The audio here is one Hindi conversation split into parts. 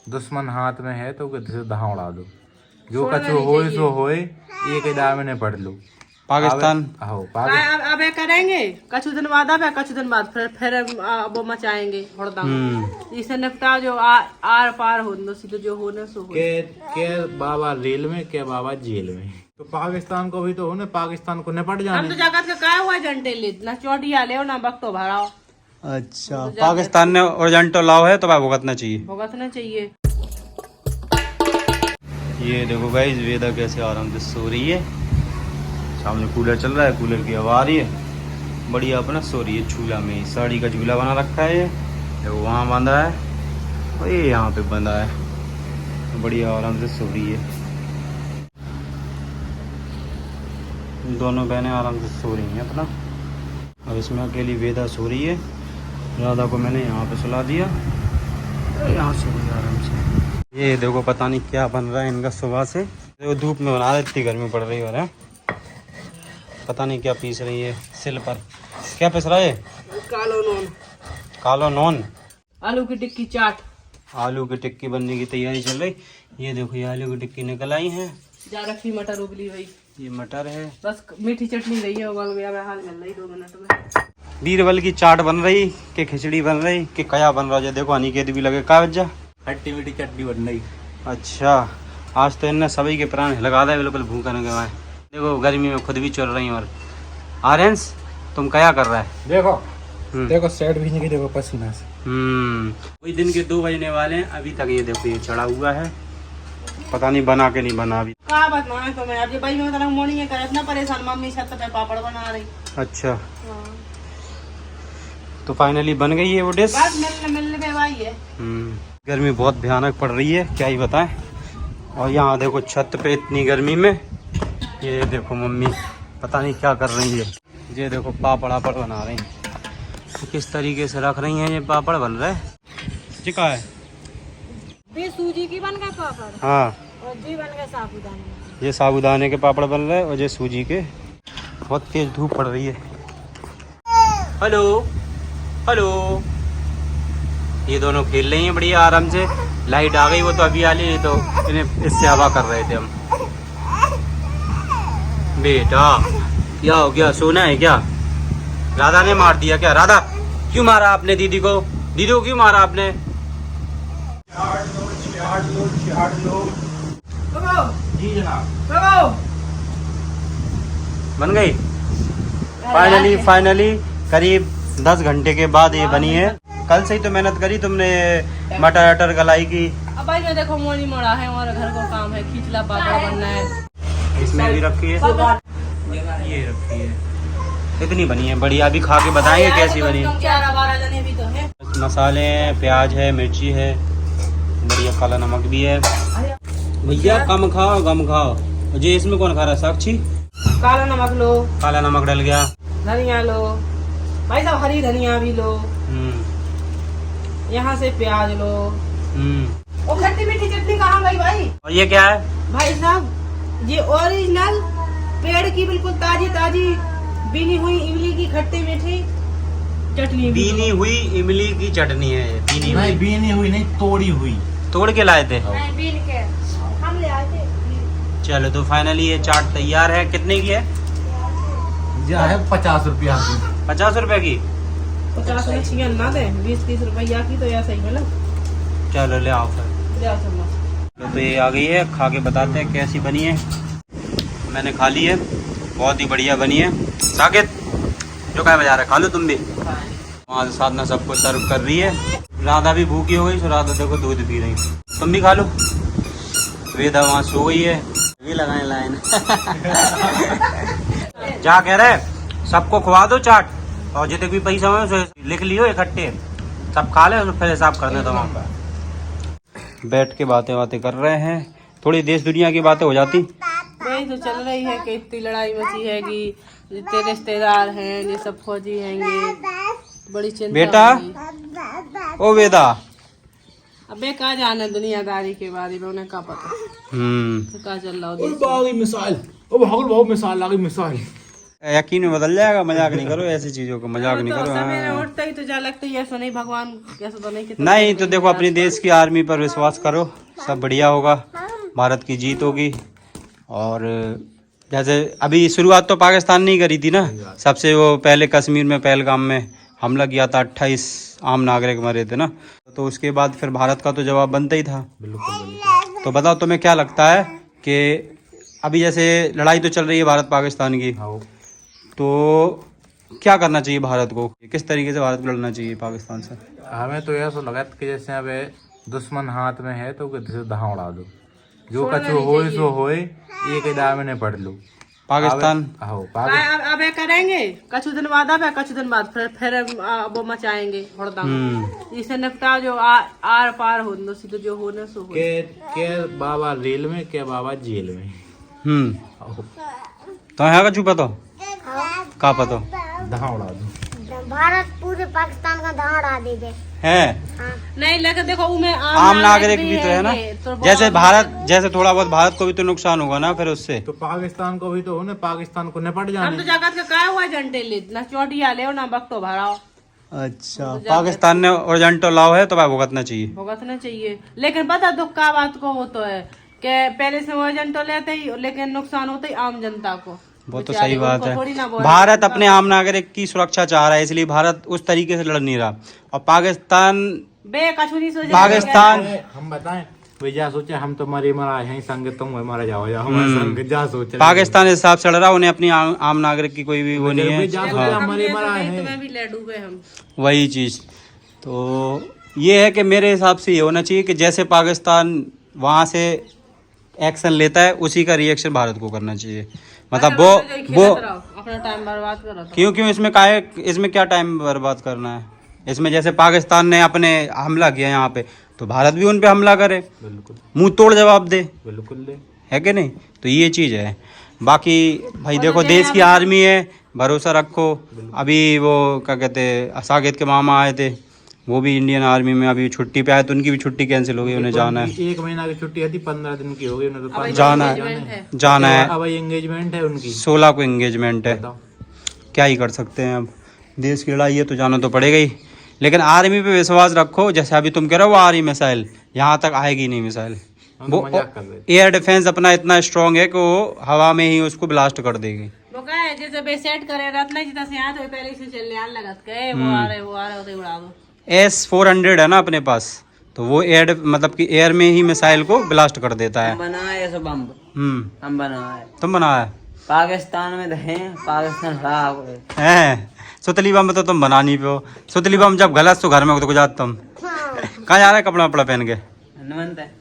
दुश्मन हाथ में है तो गद्दे से दहा उड़ा दो, जो कछु होए सो होए, एक दाव में पढ़ लो। पाकिस्तान अब करेंगे कछु दिन बाद, अब कछु दिन बाद फिर वो मचाएंगे हड़दंग। इसे निपटा जो आर पार हो सीधे जो होने सो के बाबा रेल में, के बाबा जेल में। तो पाकिस्तान को भी तो होने, पाकिस्तान को निपट जाने। हम तो जगत का काय हुआ घंटे ले ना चोटिया ले ना बक्तो भराओ। अच्छा, पाकिस्तान ने ओरजेंटो लाओ है तो भाई भुगतना चाहिए, भुगतना चाहिए। ये देखो गाइस वेदा कैसे आराम से सो रही है, सामने कूलर चल रहा है, कूलर की हवा आ रही है, बढ़िया अपना सो रही है झूला में। साड़ी का झूला बना रखा है, ये वहाँ बांधा है और ये यहाँ पे बंधा है, बढ़िया आराम से सो रही है। दोनों बहनें आराम से सो रही हैं अपना। अब इसमें अकेली वेदा सो रही है, राधा को मैंने यहाँ पे सुला दिया, यहाँ सो रही है आराम से। ये देखो पता नहीं क्या बन रहा है इनका सुबह से, वो धूप में बना रहे, इतनी गर्मी पड़ रही है, पता नहीं क्या पीस रही है सिल पर। क्या पीस रहा है? कालो नून। कालो नॉन, आलू की टिक्की चाट। आलू की टिक्की बनने की तैयारी चल रही। ये देखो ये आलू की टिक्की निकल आई है, जा रखी मटर उबली हुई, ये मटर है, बस मीठी चटनी रही है, उबल गया हाल मिल रही 2 मिनट में। बीरबल की चाट बन रही कि खिचड़ी बन रही कि कया बन रहा है? देखो अनिकेत भी लगे का वजह, खट्टी मीठी चटनी बन रही। अच्छा, आज तो इनने सभी के प्राण लगा दे, बिल्कुल भूखा न गए। देखो गर्मी में खुद भी चल रही और आर्यंस तुम क्या कर रहा है? देखो देखो सेट भी नहीं, देखो पसीना से। वही दिन के 2 बजने वाले हैं, अभी तक ये देखो ये चढ़ा हुआ है, पता नहीं बना के नहीं बना अभी। का बना है तो मैं अब ये भाई में तरह मोनी है, कर इतना परेशान, मम्मी छत पे पापड़ बना रही। अच्छा, तो फाइनली बन गई है वो डिश। बस मिलने पे भाई है। गर्मी बहुत भयानक पड़ रही है, क्या ही बताएं। और यहाँ देखो छत पे इतनी गर्मी में ये देखो मम्मी पता नहीं क्या कर रही है। ये देखो पापड़ बना रही हैं, तो किस तरीके से रख रही हैं ये पापड़ बन रहा है। चिका है ये सूजी की बन गए पापड़, हाँ, और जी बन गए साबूदाने। ये साबूदाने के पापड़ बन रहे हैं और ये सूजी के। बहुत तेज धूप पड़ रही है। हेलो हेलो, ये दोनों खेल रही हैं बढ़िया आराम से। लाइट आ गई, वो तो अभी आ ली, तो इन्हें इससे हवा कर रहे थे हम। बेटा क्या हो गया, सोना है क्या? राधा ने मार दिया क्या? राधा क्यों मारा आपने दीदी को? दीदी को क्यों मारा आपने? जी जनाब। बन गई फाइनली करीब 10 घंटे के बाद ये बनी है। कल से ही तो मेहनत करी तुमने, मटर गलाई की। अब भाई मैं देखो मोनी मोड़ा है, हमारा घर का काम है, खिचला पापड़ बनना है। इसमें भी रखी है, ये रखी है, इतनी बनी है बढ़िया। अभी खा के बताएंगे कैसी बनी है। 11-12 जने भी तो है। मसाले हैं, प्याज है, मिर्ची है, बढ़िया काला नमक भी है। भैया कम खाओ। जी इसमें कौन खा रहा है? साक्षी। काला नमक लो, काला नमक डल गया। धनिया लो भाई साहब, हरी धनिया भी लो, यहाँ से प्याज लो। और खट्टी मीठी चटनी कहाँ गई भाई? और ये क्या है भाई साहब? ये ओरिजिनल पेड़ की बिल्कुल ताजी बीनी हुई इमली की खट्टी मीठी चटनी। बीनी हुई इमली की चटनी है ये। बीनी हुई नहीं, तोड़ी हुई। तोड़ के लाए थे? बीन के हम ले आए थे। चलो तो फाइनली ये चाट तैयार है। कितने की है? यह है 50 रुपया की। 50 रुपए की? 50 में छियन ना दे, 20-30 रुपया की तो ऐसा ही मिला। चलो ले आओ फिर। ले आओ चलो। तो ये आ गई है, खा के बताते हैं कैसी बनी है। मैंने खा ली है, बहुत ही बढ़िया बनी है। साकिब जो क्या बजा रहा है, खा लो तुम भी। वहाँ से साधना सबको सर्व कर रही है। राधा भी भूखी हो गई, तो राधा देखो दूध पी रही, तुम भी खा लो। वेदा वहाँ सो गई है, ये लगाए लाइन। जा कह रहे सबको खुआ दो चाट, और जितने भी पैसा हो लिख लियो इकट्ठे, सब खा ले, फिर हिसाब कर दे। तो वहाँ पर बैठ के बातें कर रहे हैं, थोड़ी देश दुनिया की बातें हो जाती। वही तो चल रही है कि इतनी लड़ाई मची है कि जितने रिश्तेदार हैं ये सब फौजी हैंगे, बड़ी चिंता। बेटा ओ वेदा, अबे कहा जाना दुनियादारी के बारे में, उन्हें क्या पता। तो क्या चल रहा है? मिसाइल, बहुत मिसाइल लगी, मिसाइल यकीन में बदल जाएगा। मजाक नहीं करो, ऐसी चीजों को मजाक नहीं करो। सवेरे हाँ। उठते ही तो जा लगता है ऐसा नहीं, भगवान कैसा तो नहीं, नहीं तो देखो, अपने देश की आर्मी पर विश्वास करो, सब बढ़िया होगा, भारत की जीत होगी। और जैसे अभी शुरुआत तो पाकिस्तान ने ही करी थी ना, सबसे वो पहले कश्मीर में पहलगाम में हमला किया था, 28 आम नागरिक मरे थे ना, तो उसके बाद फिर भारत का तो जवाब बनता ही था। बिल्कुल। तो बताओ तुम्हें क्या लगता है कि अभी जैसे लड़ाई तो चल रही है भारत पाकिस्तान की, हाँ। तो क्या करना चाहिए भारत को, किस तरीके से भारत को लड़ना चाहिए पाकिस्तान से? हमें तो ऐसा लगा कि जैसे अब दुश्मन हाथ में है तो गधे से दहा उड़ा दो, जो कछु होए सो होए, एक दाव में पढ़ लो। पाकिस्तान अब करेंगे कुछ दिन बाद, अब कुछ दिन बाद फिर वो मचाएंगे हड़दंग। इसे निपटा जो आर पार हो सीधे जो होने सो के बाबा रेल में, के बाबा जेल में। तो यहाँ का छुपा तो का पता दहा उड़ा दो, भारत पूरे पाकिस्तान का दहा उड़ा दे दे है। नहीं लेकिन देखो उनमें आम नागरिक भी तो है ना, जैसे भारत, जैसे थोड़ा बहुत भारत को भी तो नुकसान होगा ना फिर उससे, तो पाकिस्तान को भी तो हो ना, पाकिस्तान को निपट जाने। हम तो जगत का काय हुआ झंडे ले ना, चोटिया ले ना बक्तो भराओ। अच्छा, पाकिस्तान ने ओरिजेंटल लाव है तो भाई भुगतना चाहिए, भुगतना चाहिए। लेकिन पता दुख का बात को हो तो है कि पहले से ओरिजेंटल लेते ही, लेकिन नुकसान होता ही आम जनता को। वो तो सही बात है। भारत अपने आम नागरिक की सुरक्षा चाह रहा है, इसलिए भारत उस तरीके से लड़ नहीं रहा। और पाकिस्तान हम बताएं जा सोचे हम तो मरे मरा है संग, तुम मारा जाओ संग जा सोच। पाकिस्तान इस हिसाब से लड़ रहा, उन्हें अपनी आम नागरिक की कोई भी वो नहीं है। मरे मरा है वही चीज तो ये है कि मेरे हिसाब से ये होना चाहिए कि जैसे पाकिस्तान वहां से एक्शन लेता है, उसी का रिएक्शन भारत को करना चाहिए। मतलब वो अपना टाइम बर्बाद कर रहा था। क्यों इसमें क्या टाइम बर्बाद करना है? इसमें जैसे पाकिस्तान ने अपने हमला किया यहाँ पे, तो भारत भी उन पे हमला करे, बिल्कुल मुंह तोड़ जवाब दे, बिल्कुल दे, है कि नहीं? तो ये चीज है। बाकी भाई देखो, देश की आर्मी है, भरोसा रखो। अभी वो क्या कहते हैं, साकेत के मामा आए थे, वो भी इंडियन आर्मी में अभी छुट्टी पे आए, तो उनकी भी छुट्टी कैंसिल हो गई, उन्हें जाना है। 1 महीना की छुट्टी थी, 15 दिन की हो गई, उन्हें तो जाना है। अब एंगेजमेंट है उनकी, 16 को एंगेजमेंट है। क्या ही कर सकते हैं, अब देश की लड़ाई है तो जाना तो पड़ेगा ही। लेकिन आर्मी पे विश्वास रखो, जैसे अभी तुम कह रहे हो वो आ रही मिसाइल, यहाँ तक आएगी नहीं मिसाइल। वो एयर डिफेंस अपना इतना स्ट्रांग है कि वो हवा में ही उसको ब्लास्ट कर देगी। जैसे बेसेट करे रत्ना जी से यहाँ तो पहले से चलने आने लगा के वो आ रहे तो उड़ा दो। S-400 है ना अपने पास, तो वो एयर मतलब कि एयर में ही मिसाइल को ब्लास्ट कर देता है। बनाए ऐसे बम हम बनाए, तुम बनाया? पाकिस्तान में तो है, पाकिस्तान खराब है। सुतली बम तो तुम बना नहीं पे। सुतली बम जब गलत तो घर में तो जाते तुम। कहाँ जा रहे कपड़ा वपड़ा पहन के है।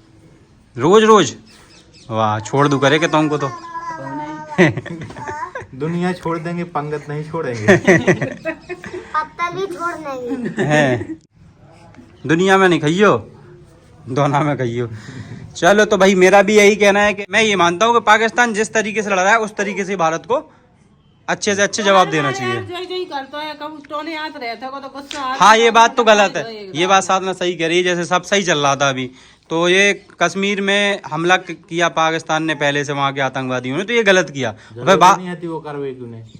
रोज रोज? वाह, छोड़ दू करे के तुमको तो दुनिया छोड़ देंगे, पंगत नहीं छोड़ेंगे। पत्तल भी छोड़ देंगे है। दुनिया में नहीं खाइयो, दोना में खाइयो। चलो तो भाई मेरा भी यही कहना है कि मैं ये मानता हूँ कि पाकिस्तान जिस तरीके से लड़ रहा है, उस तरीके से भारत को अच्छे से अच्छे जवाब देना चाहिए। हाँ, ये बात तो गलत है, ये बात साथ में सही कह रही है। जैसे सब सही चल रहा था अभी, तो ये कश्मीर में हमला किया पाकिस्तान ने पहले से, वहाँ के आतंकवादियों ने, तो ये गलत किया।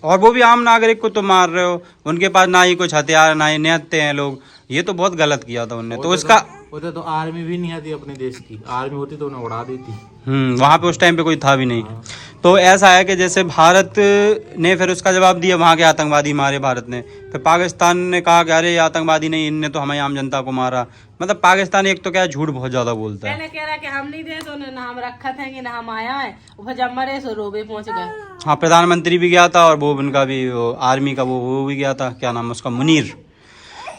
और वो भी आम नागरिक को तो मार रहे हो, उनके पास ना ही कुछ हथियार ना ही निहत्ते हैं लोग, ये तो बहुत गलत किया था उनने। तो उसका तो आर्मी भी नहीं आती अपने देश की, आर्मी होती तो उन्हें उड़ा देती। वहाँ पे उस टाइम पे कोई था भी नहीं। तो ऐसा है कि जैसे भारत ने फिर उसका जवाब दिया, वहाँ के आतंकवादी मारे भारत ने, फिर पाकिस्तान ने कहा कि अरे आतंकवादी नहीं, इनने तो हमारी आम जनता को मारा। मतलब पाकिस्तान एक तो क्या झूठ बहुत ज्यादा बोलता है। पहले कह रहा कि हम नहीं दे तो ना हम रखा थे कि ना हम आया है, जब मरे सो रोबे पहुंच गए। हाँ, प्रधानमंत्री भी गया था और वो उनका भी वो आर्मी का वो भी गया था, क्या नाम है उसका, मुनीर।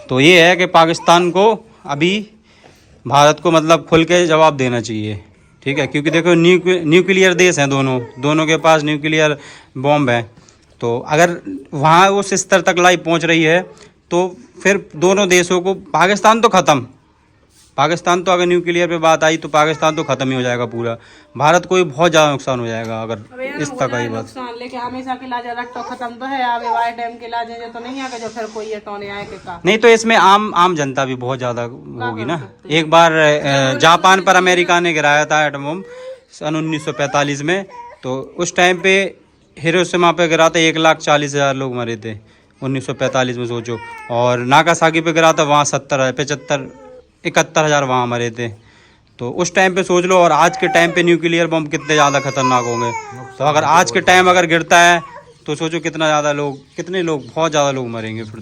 तो ये है कि पाकिस्तान को अभी भारत को मतलब खुल के जवाब देना चाहिए, ठीक है? क्योंकि देखो न्यूक्लियर देश हैं दोनों के पास न्यूक्लियर बॉम्ब है। तो अगर वहाँ उस स्तर तक लड़ाई पहुँच रही है, तो फिर दोनों देशों को, पाकिस्तान तो ख़त्म, पाकिस्तान तो अगर न्यूक्लियर पे बात आई तो पाकिस्तान तो खत्म ही हो जाएगा पूरा। भारत को भी बहुत ज़्यादा नुकसान हो जाएगा अगर इस तक आई बात। लेकिन हमेशा के इलाज रख तो खत्म तो है, अब वाई टाइम के इलाज जो तो नहीं आएगा, जो फिर कोई ये टोने आए के का नहीं। तो इसमें आम जनता भी बहुत ज़्यादा होगी ना। एक बार जापान पर अमेरिका ने गिराया था एटम बम सन 1945 में, तो उस टाइम पे हिरोशिमा पे गिरा था 1,40,000 लोग मरे थे 1945 में, सोचो। और नागासाकी पे गिरा था, वहाँ 71,000 वहाँ मरे थे। तो उस टाइम पे सोच लो, और आज के टाइम पे न्यूक्लियर बम कितने ज़्यादा खतरनाक होंगे। तो अगर आज के टाइम अगर गिरता है तो सोचो कितने लोग बहुत ज़्यादा लोग मरेंगे फिर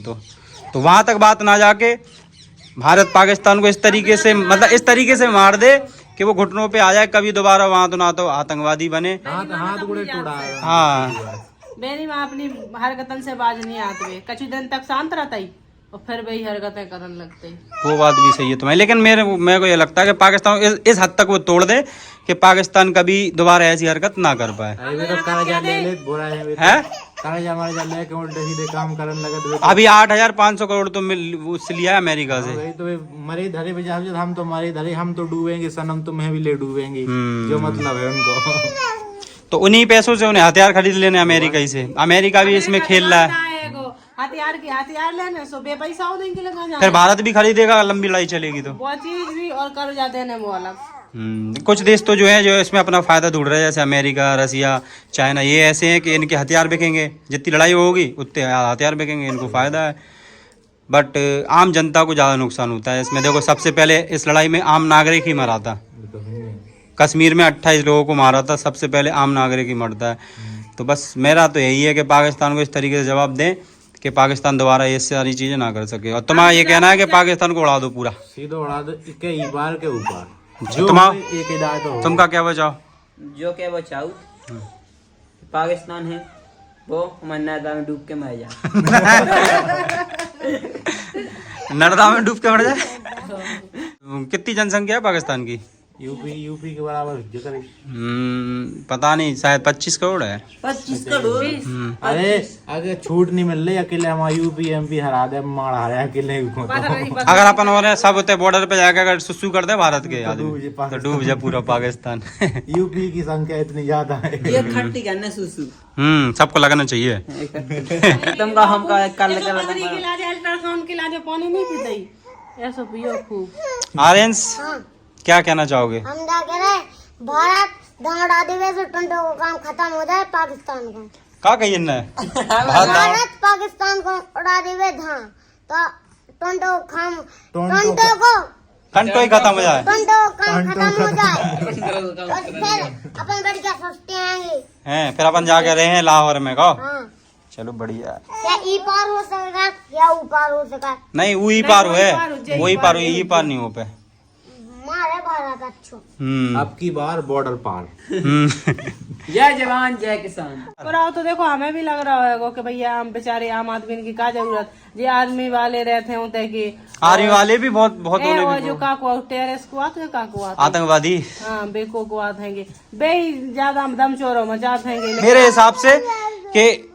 तो वहाँ तक बात ना जाके भारत पाकिस्तान को इस तरीके से, मतलब इस तरीके से मार दे कि वो घुटनों पे आ जाए, कभी दोबारा वहाँ तो ना तो आतंकवादी बने। हाथ गुड़े टूटा। हाँ, मेरी माँ अपनी हरकतन से बाज नहीं आते, कछु दिन तक शांत रहता ही और फिर वही हरकतें करने लगते ही। वो बात भी सही है तुम्हें, लेकिन मेरे को ये लगता है कि पाकिस्तान इस हद तक वो तोड़ दे कि पाकिस्तान कभी दोबारा ऐसी हरकत ना कर पाए। काम करने लगे। अभी 8,500 करोड़ तो उससे लिया है अमेरिका से। तो मरे धरे पे हम तो मरे धरे, हम तो डूबेंगे सनम, तुम्हें भी ले डूबेंगे, जो मतलब है उनको। तो उन्हीं पैसों से उन्हें हथियार खरीद लेने अमेरिका ही से। अमेरिका भी इसमें खेल रहा है। हथियार लेने सो बेपैसा हो देंगे लगा, फिर भारत भी खरीदेगा, लंबी लड़ाई चलेगी तो वो चीज भी और कर जाते हैं वो अलग। कुछ देश तो जो है जो इसमें अपना फायदा ढूंढ रहे हैं, जैसे अमेरिका, रसिया, चाइना, ये ऐसे हैं कि इनके हथियार बिकेंगे, जितनी लड़ाई होगी उतने हथियार बिकेंगे, इनको फायदा है। बट आम जनता को ज़्यादा नुकसान होता है इसमें। देखो, सबसे पहले इस लड़ाई में आम नागरिक ही मरा था। कश्मीर में 28 लोगों को मारा था, सबसे पहले आम नागरिक ही मरता है। तो बस मेरा तो यही है कि पाकिस्तान को इस तरीके से जवाब दें कि पाकिस्तान दोबारा ये सारी चीज़ें ना कर सके। और तुम्हारा ये कहना है कि पाकिस्तान को उड़ा दो, पूरा सीधा उड़ा दो एक बार के ऊपर। तुमका क्या बचाओ? जो क्या बचाओ पाकिस्तान है वो हमारे नर्मदा में डूब के मर जाए। नर्मदा में डूब के मर जाए। कितनी जनसंख्या है पाकिस्तान की? यूपी के बराबर जिक्र। पता नहीं, शायद 25 करोड़ है। 25 करोड़। अरे अगर छूट नहीं मिल रही, अकेले हम यूपी एमपी हरा दे, मार हारे अकेले। अगर अपन हो रहे सब होते बॉर्डर पे जाकर अगर सुसु कर दे भारत के आदमी तो डूब जाए पूरा पाकिस्तान। यूपी की संख्या इतनी ज्यादा है। ये खट्टी करने सुसु सबको लगना चाहिए। तुमका हमका कल अल्ट्रासाउंड के लाजे पानी नहीं पीते, ऐसा पियो खूब। आर्यंस, क्या कहना चाहोगे? हम क्या कह रहे, भारत दांड आदि से टंडो का काम खत्म हो जाए, पाकिस्तान का क्या कही ना भारत पाकिस्तान को उड़ा देवे धां तो टंडो ही खत्म हो जाए, टंडो काम खत्म हो जाए। और फिर अपन बैठ के सोचते हैं फिर अपन जाके रहे हैं लाहौर में। कहो हाँ, चलो बढ़िया है। क्या ई पार हो सकेगा या ऊपर हो सका? नहीं वही पार हुए, वही पार हुए, ये पार नहीं हो पे। मारे भारत अच्छो। अब की बार बॉर्डर पार। जय जवान जय किसान। और तो देखो हमें भी लग रहा है कि भैया हम बेचारे आम आदमी की क्या जरूरत, जे आदमी वाले रहते होते कि आर्मी वाले भी बहुत वो जो काको टेरेस को आते काको आते आतंकवादी, हाँ बेको को आते हैं बे ज्यादा दम चोरों मचाते हैं। मेरे हिसाब से कि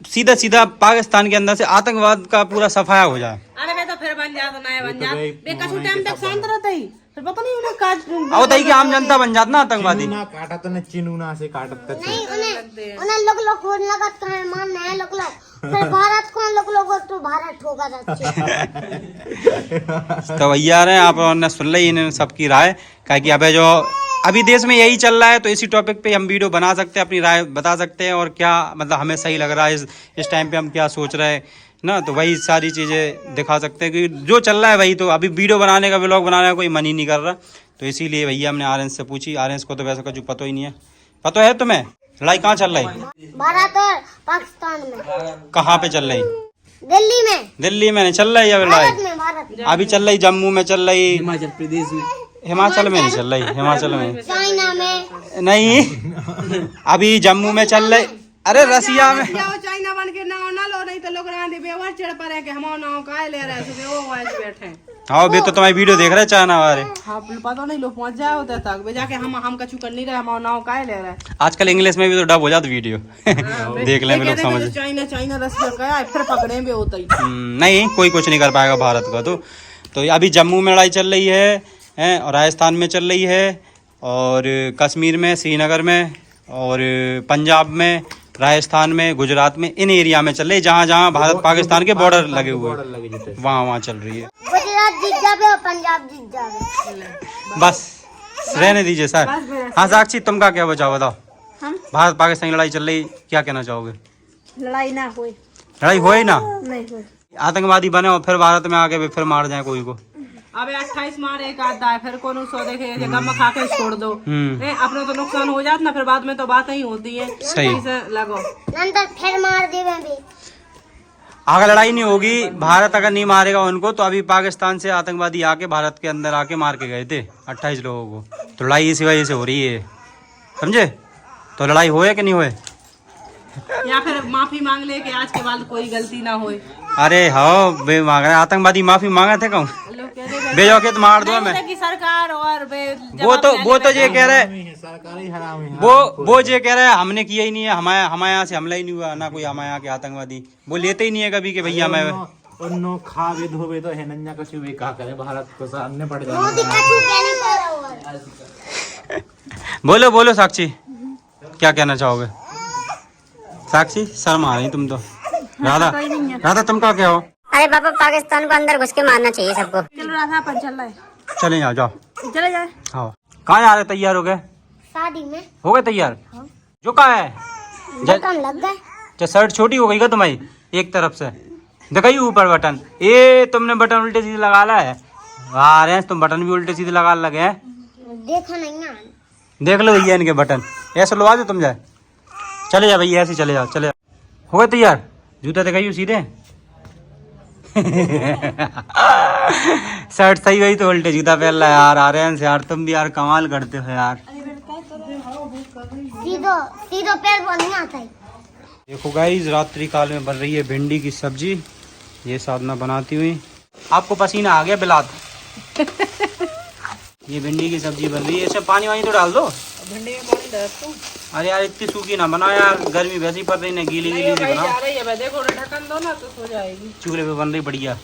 सीधा सीधा पाकिस्तान के अंदर से आतंकवाद का पूरा सफाया हो जाए। अरे वे तो फिर बन जाता ना बन जाता, बे कछु टाइम तक शांत रहता ही, फिर पता नहीं उन्हें काज अब कि आम जनता बन जाता ना आतंकवादी। ना काटा तो न चिनूना से काटत का नहीं उन्हें लोग खोज लगत कहे मानने हैं लोग फिर भारत को लोग तो भारत ठोका जाते। तो भैया रहे आप ने सुन ली इन्हें सबकी राय, क्या कि अभी देश में यही चल रहा है। तो इसी टॉपिक पे हम वीडियो बना सकते हैं, अपनी राय बता सकते हैं और क्या मतलब हमें सही लग रहा है इस टाइम पे हम क्या सोच रहे हैं ना, तो वही सारी चीज़ें दिखा सकते हैं कि जो चल रहा है वही। तो अभी वीडियो बनाने का, व्लॉग बनाने का कोई मन ही नहीं कर रहा, तो इसीलिए भैया हमने आर्यंस से पूछी। आर्यंस को तो वैसे कुछ पता ही नहीं है। पता है तुम्हें लड़ाई कहाँ चल रही? भारत और पाकिस्तान में। कहाँ पे चल रही? दिल्ली में। दिल्ली में नहीं चल रही है लड़ाई, भारत अभी चल रही जम्मू में चल रही, हिमाचल प्रदेश में, हिमाचल में नहीं चल रही, हिमाचल में चाइना में नहीं, अभी जम्मू में चल रही। अरे रसिया में जाओ चाइना बन के नाव ना लो, नहीं तो लोग बेवर चढ़ पड़े कि हम नाव का ले रहे हैं, वो बैठे। हाँ बे तो तुम्हारी वीडियो देख रहे हैं चाइना वाले। हाँ पता नहीं लोग पहुंच जाए होता तक बे जाके हम कछु कर नहीं रहे, हम नाव का ले रहे हैं। आजकल इंग्लिश में भी तो डब हो जाती वीडियो। देख लें लोग समझ। चाइना रसिया का फिर पकड़े भी होता ही नहीं, कोई कुछ नहीं कर पाएगा भारत का। तो अभी जम्मू में लड़ाई चल रही है और राजस्थान में चल रही है और कश्मीर में, श्रीनगर में और पंजाब में, राजस्थान में, गुजरात में, इन एरिया में चल रही है जहाँ जहाँ भारत पाकिस्तान के बॉर्डर लगे हुए हैं, वहाँ चल रही है। गुजरात जीत जावे और पंजाब जीत जावे। बस रहने दीजिए सर। हाँ साक्षी तुम का क्या बचाओ बताओ? हम भारत पाकिस्तान की लड़ाई चल रही, क्या कहना चाहोगे? लड़ाई ना होए, लड़ाई होए ना, नहीं होए। आतंकवादी बने और फिर भारत में आके फिर मार जाए कोई को। अबे 28 मार एक आता है, फिर कौन सो देखे गम खा के छोड़ दो। अपने तो नुकसान हो जाता ना, फिर बाद में तो बात ही होती है। सही लगो नंतर फिर मार देवे भी। अगर लड़ाई नहीं होगी, भारत अगर नहीं मारेगा उनको, तो अभी पाकिस्तान से आतंकवादी आके भारत के अंदर आके मार के गए थे 28 लोगों को। तो लड़ाई इसी वजह से हो रही है, समझे? तो लड़ाई होए कि नहीं होए? या फिर माफी मांग ले कि आज के बाद कोई गलती ना होए। अरे हाँ, बे मांग रहे आतंकवादी माफी मांगे थे कहूँ बेजौके तो मार दो मैं। की सरकार और वो तो ये कह रहे, सरकारी हरामी है। वो ये कह रहे हैं हमने किया ही नहीं है, हमारे यहाँ से हमला ही नहीं हुआ ना, कोई हमारे यहाँ के आतंकवादी वो लेते ही नहीं है कभी कि भैया मैं उन्नो खावे धोवे तो है नन्या कछु भी का करे, भारत को सामने पड़ मोदी जाए। कछु कहने को रहा। बोलो बोलो साक्षी, क्या कहना चाहोगे? साक्षी शर्म आ रही तुम तो। राधा तुम क्या हो? अरे बाबा, पाकिस्तान को अंदर घुस के मारना चाहिए सबको। चल रहा था अपन, चल रहा है, चले जाओ जाओ, चले जाए। हाँ कहाँ आ रहे? तैयार हो गए? शादी में हो गए तैयार? जो कहाँ है? बटन लग गए। शर्ट छोटी हो गई क्या तुम्हारी एक तरफ से? दिखाई ऊपर बटन, ये तुमने बटन उल्टे सीधे लगा ला है। आ रहे हैं तुम बटन भी उल्टे सीधे लगा लगे हैं। देखो नहीं ना, देख लो भैया इनके बटन, ऐसे लगा दो तुम जाए। चले जाओ भैया, ऐसे चले जाओ, चले जाओ। हो गए तैयार? जूता दिखाइए सीधे। शर्ट सही गई तो उल्टे जूता पहन ला यार। आ रहे हैं यार, तुम भी यार कमाल करते हो यार। सीधो सीधो पैर पर नहीं आता है। देखो गाइस, रात्रि काल में बन रही है भिंडी की सब्जी, ये साधना बनाती हुई। आपको पसीना आ गया बिलात। ये भिंडी की सब्जी बन रही है, इसमें पानी वानी तो डाल दो। भिंडी में पानी डाल तू। अरे यार इतनी सूखी ना बनाओ यार, गर्मी वैसी पड़ रही ना, गीली गीली से बनाओ। जा रही है, देखो ढक्कन दो ना तो सो जाएगी। चूल्हे पे बन रही बढ़िया।